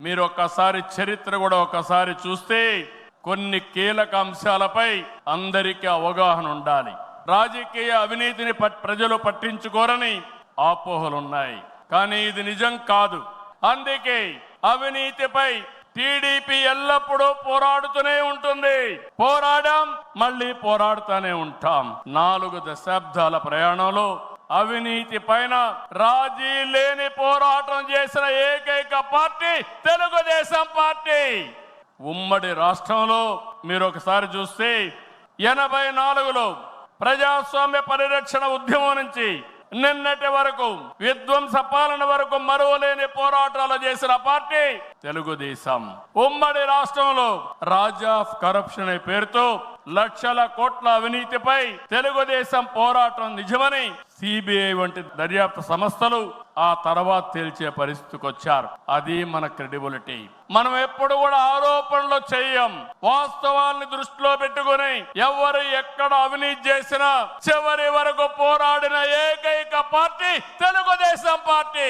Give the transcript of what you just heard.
మీరు ఒక్కసారి చరిత్ర కూడా ఒకసారి చూస్తే కొన్ని కీలక అంశాలపై అందరికీ అవగాహన ఉండాలి. రాజకీయ అవినీతిని ప్రజలు పట్టించుకోరని అపోహలున్నాయి, కానీ ఇది నిజం కాదు. అందుకే అవినీతిపై టీడీపీ ఎల్లప్పుడూ పోరాడుతూనే ఉంటుంది. పోరాడాం, మళ్ళీ పోరాడుతూనే ఉంటాం. 4 దశాబ్దాల ప్రయాణంలో అవినీతి పైన రాజీ లేని పోరాటం చేసిన ఏకైక పార్టీ తెలుగుదేశం పార్టీ. ఉమ్మడి రాష్ట్రంలో మీరు ఒకసారి చూస్తే 84లో ప్రజాస్వామ్య పరిరక్షణ ఉద్యమం నుంచి నిన్నటి వరకు విధ్వంస పాలన వరకు మరువలేని పోరాటాలు చేసిన పార్టీ తెలుగుదేశం. ఉమ్మడి రాష్ట్రంలో రాజా ఆఫ్ కరప్షన్ అనే పేరుతో లక్షల కోట్ల అవినీతిపై తెలుగుదేశం పోరాటం నిజమని సిబిఐ వంటి దర్యాప్తు సంస్థలు ఆ తర్వాత తేల్చే పరిస్థితికి వచ్చారు. అది మన క్రెడిబిలిటీ. మనం ఎప్పుడు కూడా ఆరోపణలు చేయం. వాస్తవాల్ని దృష్టిలో పెట్టుకుని ఎవరు ఎక్కడ అవినీతి చేసినా చివరి వరకు పోరాడిన ఏకైక పార్టీ తెలుగుదేశం పార్టీ.